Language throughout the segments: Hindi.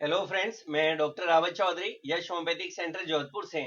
हेलो फ्रेंड्स, मैं डॉक्टर रावत चौधरी यश होम्योपैथिक सेंटर जोधपुर से।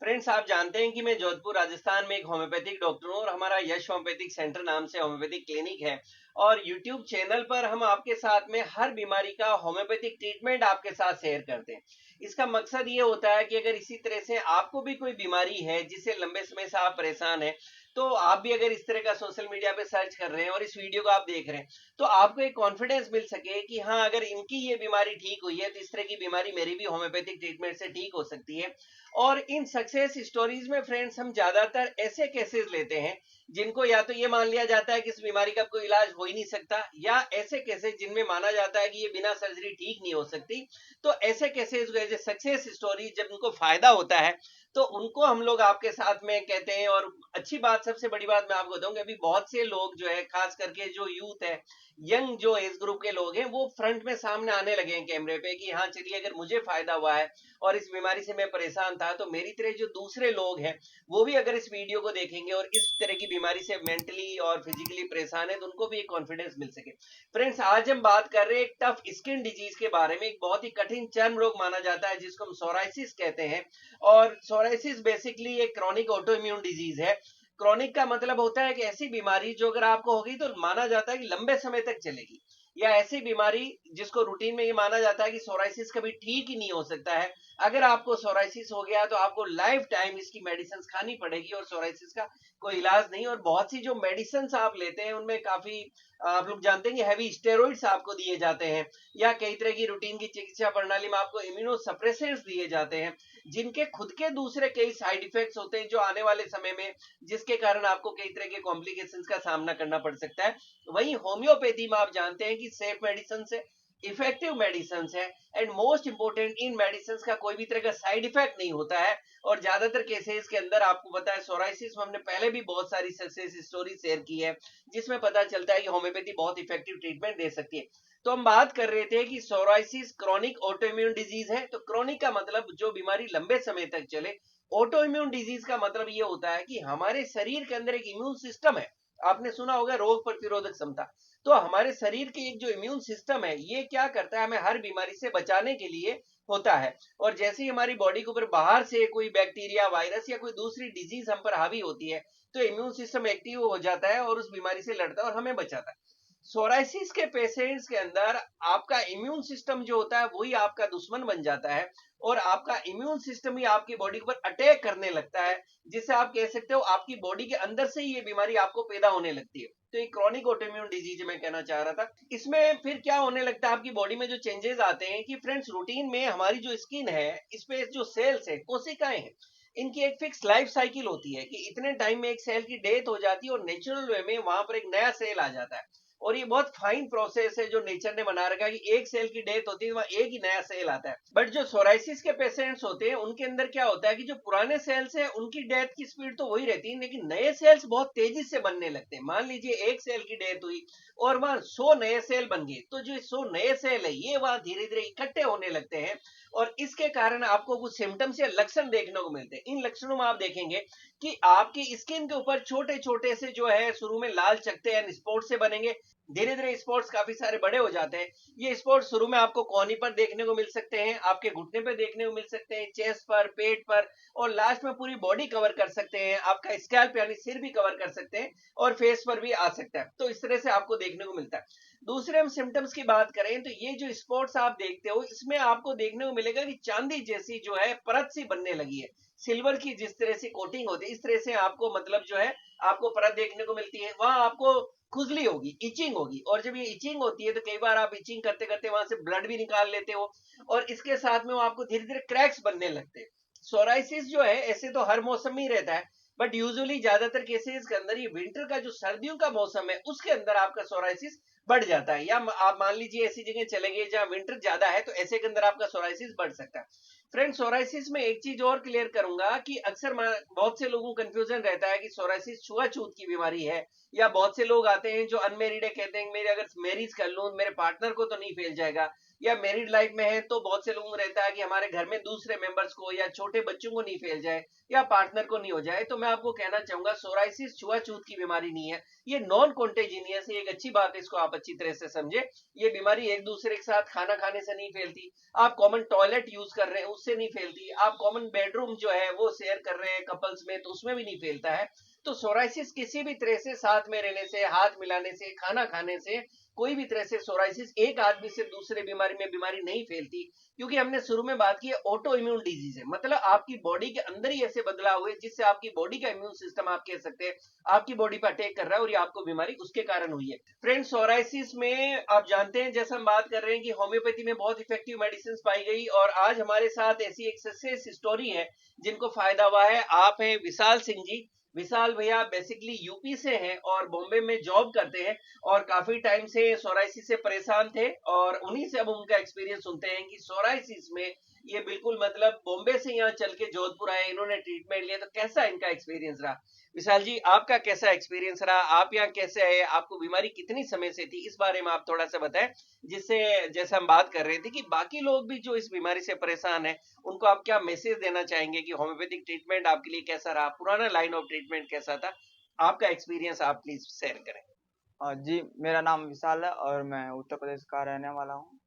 फ्रेंड्स, आप जानते हैं कि मैं जोधपुर राजस्थान में एक होम्योपैथिक डॉक्टर हूं और हमारा यश होम्योपैथिक सेंटर नाम से होम्योपैथिक क्लिनिक है। और यूट्यूब चैनल पर हम आपके साथ में हर बीमारी का होम्योपैथिक ट्रीटमेंट आपके साथ शेयर करते हैं। इसका मकसद ये होता है कि अगर इसी तरह से आपको भी कोई बीमारी है जिससे लंबे समय से आप परेशान हैं, तो आप भी अगर इस तरह का सोशल मीडिया पे सर्च कर रहे हैं और इस वीडियो को आप देख रहे हैं, तो आपको एक कॉन्फिडेंस मिल सके कि हाँ, अगर इनकी ये बीमारी ठीक हुई है तो इस तरह की बीमारी मेरी भी होम्योपैथिक ट्रीटमेंट से ठीक हो सकती है। और इन सक्सेस स्टोरीज में फ्रेंड्स हम ज्यादातर ऐसे केसेस लेते हैं जिनको या तो ये मान लिया जाता है कि इस बीमारी का कोई इलाज हो ही नहीं सकता, या ऐसे केसेस जिनमें माना जाता है कि ये बिना सर्जरी ठीक नहीं हो सकती। तो ऐसे केसेस को एज ए सक्सेस स्टोरी जब उनको फायदा होता है तो उनको हम लोग आपके साथ में कहते हैं। और अच्छी बात, सबसे बड़ी बात मैं आपको बताऊंगा, अभी बहुत से लोग जो है, खास करके जो यूथ है, यंग जो एज ग्रुप के लोग हैं, वो फ्रंट में सामने आने लगे हैं कैमरे पे कि हाँ चलिए, अगर मुझे फायदा हुआ है और इस बीमारी से मैं परेशान था, तो मेरी तरह जो दूसरे लोग हैं वो भी अगर इस वीडियो को देखेंगे और इस तरह की बीमारी से मेंटली और फिजिकली परेशान है, तो उनको भी एक कॉन्फिडेंस मिल सके। फ्रेंड्स, आज हम बात कर रहे हैं एक टफ स्किन डिजीज के बारे में, एक बहुत ही कठिन चर्म रोग माना जाता है जिसको हम सोराइसिस कहते हैं। और सोराइसिस बेसिकली एक क्रॉनिक ऑटो इम्यून डिजीज है। क्रॉनिक का मतलब होता है कि ऐसी बीमारी जो अगर आपको होगी तो माना जाता है कि लंबे समय तक चलेगी, या ऐसी बीमारी जिसको रूटीन में ये माना जाता है कि सोराइसिस कभी ठीक ही नहीं हो सकता है। अगर आपको सोराइसिस हो गया तो आपको लाइफ टाइम इसकी मेडिसिन खानी पड़ेगी और सोराइसिस का कोई इलाज नहीं। और बहुत सी जो मेडिसिन आप लेते हैं उनमें काफी, आप लोग जानते हैं कि हैवी स्टेरॉइड्स आपको दिए जाते हैं, या कई तरह की रूटीन की चिकित्सा प्रणाली में आपको इम्यूनो सप्रेसेंट्स दिए जाते हैं, जिनके खुद के दूसरे कई साइड इफेक्ट्स होते हैं जो आने वाले समय में, जिसके कारण आपको कई तरह के कॉम्प्लिकेशंस का सामना करना पड़ सकता है। वहीं होम्योपैथी में आप जानते हैं कि सेफ मेडिसिन है, इफेक्टिव मेडिसिन है, and most important, in medicine का कोई भी तरह का साइड इफेक्ट नहीं होता है। और ज्यादातर केसेस के अंदर आपको पता है, सोराइसिस में हमने पहले भी बहुत सारी सक्सेस स्टोरी शेयर की है जिसमें पता चलता है कि होम्योपैथी बहुत इफेक्टिव ट्रीटमेंट दे सकती है। तो हम बात कर रहे थे कि सोराइसिस क्रॉनिक ऑटोइम्यून डिजीज है। तो क्रॉनिक का मतलब जो बीमारी लंबे समय तक चले। ऑटो इम्यून डिजीज का मतलब ये होता है कि हमारे शरीर के अंदर एक इम्यून सिस्टम है। आपने सुना होगा रोग प्रतिरोधक क्षमता। तो हमारे शरीर के एक जो इम्यून सिस्टम है, ये क्या करता है, हमें हर बीमारी से बचाने के लिए होता है। और जैसे ही हमारी बॉडी के ऊपर बाहर से कोई बैक्टीरिया, वायरस या कोई दूसरी डिजीज हम पर हावी होती है, तो इम्यून सिस्टम एक्टिव हो जाता है और उस बीमारी से लड़ता है और हमें बचाता है। सोराइसिस के पेशेंट्स के अंदर आपका इम्यून सिस्टम जो होता है वही आपका दुश्मन बन जाता है, और आपका इम्यून सिस्टम ही आपकी बॉडी के ऊपर अटैक करने लगता है, जिससे आप कह सकते हो आपकी बॉडी के अंदर से ही ये बीमारी आपको पैदा होने लगती है। तो ये क्रॉनिक ऑटोइम्यून डिजीज मैं कहना चाह रहा था। इसमें फिर क्या होने लगता है, आपकी बॉडी में जो चेंजेस आते हैं कि फ्रेंड्स, रूटीन में हमारी जो स्किन है, इस पे जो सेल्स है, कोशिकाएं हैं, इनकी एक फिक्स लाइफ साइकिल होती है कि इतने टाइम में एक सेल की डेथ हो जाती है और नेचुरल वे में वहां पर एक नया सेल आ जाता है। और ये बहुत फाइन प्रोसेस है जो नेचर ने बना रखा है कि एक सेल की डेथ होती है, वहां एक ही नया सेल आता है। बट जो सोराइसिस के पेशेंट्स होते हैं उनके अंदर क्या होता है कि जो पुराने सेल्स हैं उनकी डेथ की स्पीड तो वही रहती है, लेकिन नए सेल्स बहुत तेजी से बनने लगते हैं। मान लीजिए एक सेल की डेथ हुई और वहां 100 नए सेल बन गए, तो जो 100 नए सेल है ये वहां धीरे धीरे इकट्ठे होने लगते हैं। और इसके कारण आपको कुछ सिम्टम्स या लक्षण देखने को मिलते हैं। इन लक्षणों में आप देखेंगे कि आपकी स्किन के ऊपर छोटे छोटे से जो है शुरू में लाल चकत्ते या स्पॉट से बनेंगे, धीरे धीरे स्पॉट्स काफी सारे बड़े हो जाते हैं। ये स्पॉट शुरू में आपको कोहनी पर देखने को मिल सकते हैं, आपके घुटने पर देखने को मिल सकते हैं, चेस्ट पर, पेट पर, और लास्ट में पूरी बॉडी कवर कर सकते हैं, आपका स्कैल्प यानी सिर भी कवर कर सकते हैं, और फेस पर भी आ सकता है। तो इस तरह से आपको देखने को मिलता है। दूसरे हम सिम्टम्स की बात करें तो ये जो स्पॉट्स आप देखते हो, इसमें आपको देखने को मिलेगा कि चांदी जैसी जो है परत सी बनने लगी है। सिल्वर की जिस तरह से कोटिंग होती है, इस तरह से आपको मतलब जो है आपको परत देखने को मिलती है। वहां आपको खुजली होगी, इचिंग होगी, और जब ये इचिंग होती है तो कई बार आप इचिंग करते करते वहां से ब्लड भी निकाल लेते हो, और इसके साथ में वो आपको धीरे धीरे क्रैक्स बनने लगते हैं। सोराइसिस जो है ऐसे तो हर मौसम में ही रहता है, बट यूजुअली ज्यादातर केसेस के अंदर ये विंटर का जो सर्दियों का मौसम है उसके अंदर आपका सोराइसिस बढ़ जाता है। या आप मान लीजिए ऐसी जगह चले गए जहां विंटर ज्यादा है, तो ऐसे के अंदर आपका सोराइसिस बढ़ सकता है। फ्रेंड, सोराइसिस में एक चीज और क्लियर करूंगा कि अक्सर बहुत से लोगों को कंफ्यूजन रहता है कि सोराइसिस छुआछूत की बीमारी है, या बहुत से लोग आते हैं जो अनमेरिड है, कहते हैं मेरे अगर मैरिज कर लूं मेरे पार्टनर को तो नहीं फैल जाएगा, या मैरिड लाइफ में है तो बहुत से लोगों को रहता है कि हमारे घर में दूसरे मेंबर्स को या छोटे बच्चों को नहीं फैल जाए या पार्टनर को नहीं हो जाए। तो मैं आपको कहना चाहूंगा सोराइसिस छुआछूत की बीमारी नहीं है, ये नॉन कॉन्टेजिनियस है। एक अच्छी बात है, इसको आप अच्छी तरह से समझे। ये बीमारी एक दूसरे के साथ खाना खाने से नहीं फैलती, आप कॉमन टॉयलेट यूज कर रहे हैं उससे नहीं फैलती, आप कॉमन बेडरूम जो है वो शेयर कर रहे हैं कपल्स में तो उसमें भी नहीं फैलता है। तो सोराइसिस किसी भी तरह से साथ में रहने से, हाथ मिलाने से, खाना खाने से, कोई भी तरह से सोराइसिस एक आदमी से दूसरे बीमारी में बीमारी नहीं फैलती। क्योंकि हमने शुरू में बात की है ऑटो इम्यून डिजीज है, मतलब आपकी बॉडी के अंदर ही ऐसे बदलाव हुए जिससे आपकी बॉडी का इम्यून सिस्टम आप कह सकते हैं आपकी बॉडी पर अटैक कर रहा है और ये आपको बीमारी उसके कारण हुई है। फ्रेंड्स, सोराइसिस में आप जानते हैं जैसे हम बात कर रहे हैं कि होम्योपैथी में बहुत इफेक्टिव मेडिसिन पाई गई, और आज हमारे साथ ऐसी एक सक्सेस स्टोरी है जिनको फायदा हुआ है। आप हैं विशाल सिंह जी। विशाल भैया बेसिकली यूपी से हैं और बॉम्बे में जॉब करते हैं, और काफी टाइम से सोराइसिस से परेशान थे, और उन्हीं से अब उनका एक्सपीरियंस सुनते हैं कि सोराइसिस में ये बिल्कुल मतलब बॉम्बे से यहाँ चल के जोधपुर आए, इन्होंने ट्रीटमेंट लिया, तो कैसा इनका एक्सपीरियंस रहा। विशाल जी, आपका कैसा एक्सपीरियंस रहा, आप यहाँ कैसे आए, आपको बीमारी कितनी समय से थी, इस बारे में आप थोड़ा सा बताएं, जिससे जैसे हम बात कर रहे थे कि बाकी लोग भी जो इस बीमारी से परेशान है उनको आप क्या मैसेज देना चाहेंगे कि होम्योपैथिक ट्रीटमेंट आपके लिए कैसा रहा, पुराना लाइन ऑफ ट्रीटमेंट कैसा था, आपका एक्सपीरियंस आप प्लीज शेयर करें। जी, मेरा नाम विशाल है और मैं उत्तर प्रदेश का रहने वाला हूँ।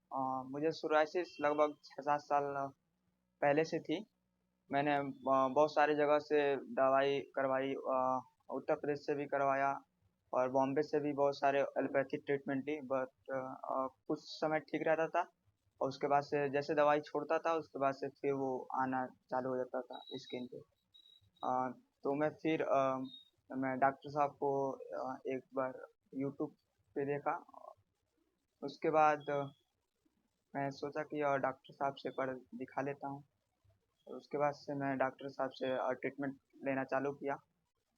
मुझे सोराइसिस लगभग 6-7 साल पहले से थी। मैंने बहुत सारी जगह से दवाई करवाई, उत्तर प्रदेश से भी करवाया और बॉम्बे से भी बहुत सारे एलोपैथिक ट्रीटमेंट ली, बट कुछ समय ठीक रहता था और उसके बाद से जैसे दवाई छोड़ता था उसके बाद से फिर वो आना चालू हो जाता था स्किन पे। तो मैं डॉक्टर साहब को एक बार यूट्यूब पे देखा। उसके बाद मैं सोचा कि डॉक्टर साहब से पर दिखा लेता हूँ, और उसके बाद से मैं डॉक्टर साहब से ट्रीटमेंट लेना चालू किया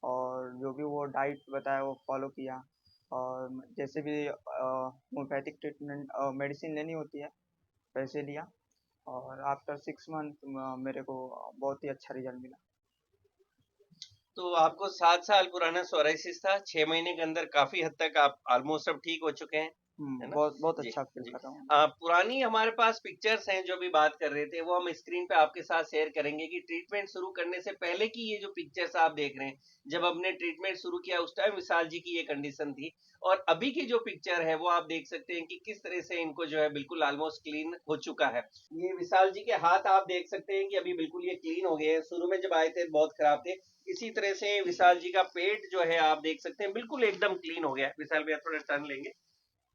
और जो भी वो डाइट बताया वो फॉलो किया, और जैसे भी होम्योपैथिक ट्रीटमेंट मेडिसिन लेनी होती है वैसे लिया, और आफ्टर 6 मंथ मेरे को बहुत ही अच्छा रिजल्ट मिला। तो आपको 7 साल पुराना सोराइसिस था, 6 महीने के अंदर काफी हद तक आप ऑलमोस्ट सब ठीक हो चुके हैं, है ना। बहुत बहुत जी अच्छा फील जी। कर रहा हूँ। पुरानी हमारे पास पिक्चर्स हैं जो भी बात कर रहे थे, वो हम स्क्रीन पे आपके साथ शेयर करेंगे कि ट्रीटमेंट शुरू करने से पहले की ये जो पिक्चर्स आप देख रहे हैं, जब हमने ट्रीटमेंट शुरू किया उस टाइम विशाल जी की ये कंडीशन थी, और अभी की जो पिक्चर है वो आप देख सकते हैं कि किस तरह से इनको जो है बिल्कुल ऑलमोस्ट क्लीन हो चुका है। ये विशाल जी के हाथ आप देख सकते हैं कि अभी बिल्कुल ये क्लीन हो गए हैं, शुरू में जब आए थे बहुत खराब थे। इसी तरह से विशाल जी का पेट जो है आप देख सकते हैं बिल्कुल एकदम क्लीन हो गया है। विशाल भैया थोड़ा टर्न लेंगे,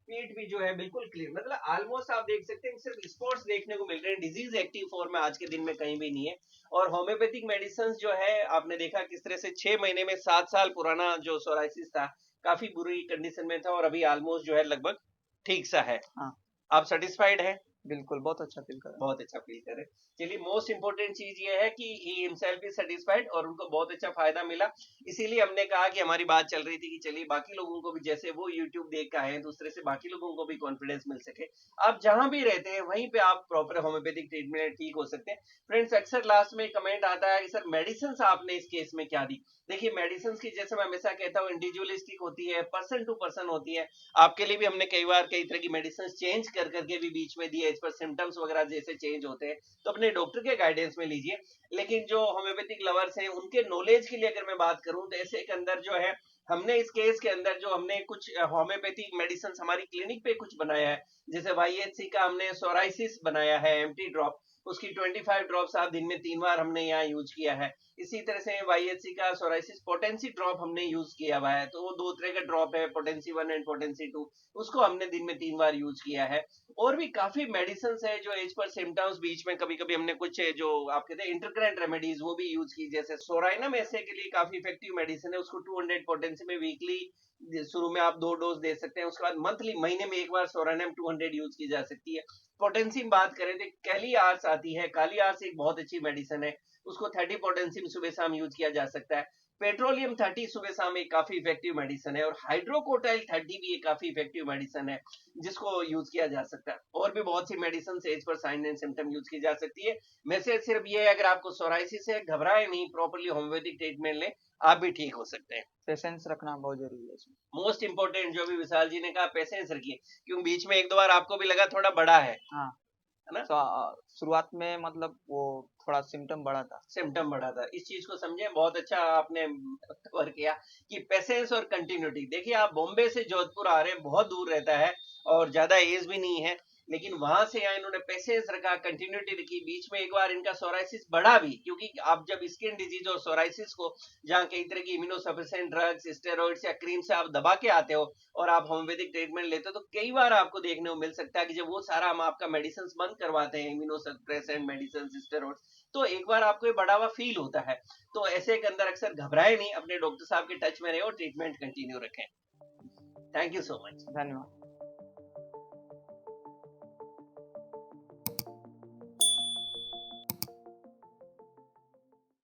पेट भी जो है बिल्कुल क्लीन, मतलब ऑलमोस्ट आप देख सकते हैं सिर्फ स्पॉट्स देखने को मिल रहे हैं, डिजीज एक्टिव फॉर्म में आज के दिन में कहीं भी नहीं है। और होम्योपैथिक मेडिसिन जो है आपने देखा किस तरह से 6 महीने में 7 साल पुराना जो सोराइसिस था काफी बुरी कंडीशन में था और अभी ऑलमोस्ट जो है लगभग ठीक सा है। हाँ, आप सेटिस्फाइड है? बिल्कुल बहुत अच्छा फील कर रहा हूँ। बहुत अच्छा फील करे। चलिए, मोस्ट इंपोर्टेंट चीज ये है कि ही हिमसेल्फ इज सेटिस्फाइड और उनको बहुत अच्छा फायदा मिला। इसीलिए हमने कहा कि हमारी बात चल रही थी कि चलिए बाकी लोगों को भी, जैसे वो यूट्यूब देख के आए हैं दूसरे से, बाकी लोगों को भी कॉन्फिडेंस मिल सके। आप जहां भी रहते हैं वहीं पे आप प्रॉपर होम्योपैथिक ट्रीटमेंट ठीक हो सकते हैं। फ्रेंड्स, अक्सर लास्ट में कमेंट आता है कि सर मेडिसिन आपने इस केस में क्या दी। देखिए, मेडिसिन की जैसे मैं हमेशा कहता हूँ इंडिविजुअलिस्टिक होती है, पर्सन टू पर्सन होती है। आपके लिए भी हमने कई बार कई तरह की मेडिसिन चेंज कर करके भी बीच में दी है, इस पर सिम्टम्स वगैरह जैसे चेंज होते हैं तो अपने डॉक्टर के गाइडेंस में लीजिए। लेकिन जो होम्योपैथिक लवर्स हैं उनके नॉलेज के लिए अगर मैं बात करूं तो ऐसे के अंदर जो है हमने इस केस के अंदर जो हमने कुछ होम्योपैथिक मेडिसिन हमारी क्लिनिक पे कुछ बनाया है, जैसे वाईएचसी का हमने सोराइसिस बनाया है एम्प्टी ड्रॉप, उसकी 25 ड्रॉप्स आप दिन में 3 बार हमने यहाँ यूज किया है। इसी तरह से वाईएचसी का सोराइसिस पोटेंसी ड्रॉप हमने यूज किया हुआ है, तो वो 2 तरह का ड्रॉप है, पोटेंसी 1 एंड पोटेंसी 2, उसको हमने दिन में 3 बार यूज किया है। और भी काफी मेडिसिन है जो एज पर सिम्टम्स, बीच में कभी कभी हमने कुछ जो आप कहते हैं इंटरकरेंट रेमेडीज वो भी यूज की, जैसे सोराइनम ऐसे के लिए काफी इफेक्टिव मेडिसिन है, उसको 200 पोटेंसी में वीकली शुरू में आप 2 डोज दे सकते हैं, उसके बाद मंथली महीने में एक बार सोराइनम 200 यूज की जा सकती है। पोटेंसी बात करें तो कैली आर्स आती है, काली आर्स एक बहुत अच्छी मेडिसिन है, उसको 30 पोटेंसी में सुबह शाम यूज किया जा सकता है। पेट्रोलियम 30 सुबह शाम एक काफी इफेक्टिव मेडिसिन है, और हाइड्रोकोटाइल 30 भी एक काफी इफेक्टिव मेडिसिन है जिसको यूज किया जा सकता है। और भी बहुत सी medicine as per sign and symptom use की जा सकती है। मैसेज सिर्फ ये है, अगर आपको सोराइसिस है, घबराए नहीं, प्रॉपर्ली होम्योपैथिक ट्रीटमेंट लें, आप भी ठीक हो सकते हैं। पेशेंस रखना बहुत जरूरी है इसमें। मोस्ट इंपोर्टेंट जो भी विशाल जी ने कहा, पेशेंस रखिए, क्योंकि बीच में एक दो बार आपको भी लगा थोड़ा बड़ा है हाँ, ना, शुरुआत में मतलब वो थोड़ा सिम्टम बढ़ा था। सिम्टम बढ़ा था। इस चीज को समझे, बहुत अच्छा आपने कवर किया कि पेशेंस और कंटिन्यूटी। देखिए, आप बॉम्बे से जोधपुर आ रहे हैं, बहुत दूर रहता है और ज्यादा एज भी नहीं है, लेकिन वहां से यहाँ इन्होंने पेशेंस रखा, कंटिन्यूटी रखी। बीच में एक बार इनका सोराइसिस बढ़ा भी, क्योंकि आप जब स्किन डिजीज और सोराइसिस को, जहाँ कई तरह की इम्यूनोसप्रेसेंट ड्रग्स, स्टेरॉइड्स या क्रीम से आप दबा के आते हो और आप होम्योपैथिक ट्रीटमेंट लेते हो, तो कई बार आपको देखने को मिल सकता है कि जब वो सारा हम आपका मेडिसिन बंद करवाते हैं, इम्यूनोसप्रेसेंट मेडिसिन, स्टेरॉइड्स, तो एक बार आपको ये बढ़ा हुआ फील होता है। तो ऐसे के अंदर अक्सर घबराए नहीं, अपने डॉक्टर साहब के टच में रहे और ट्रीटमेंट कंटिन्यू रखें। Thank you so much. धन्यवाद।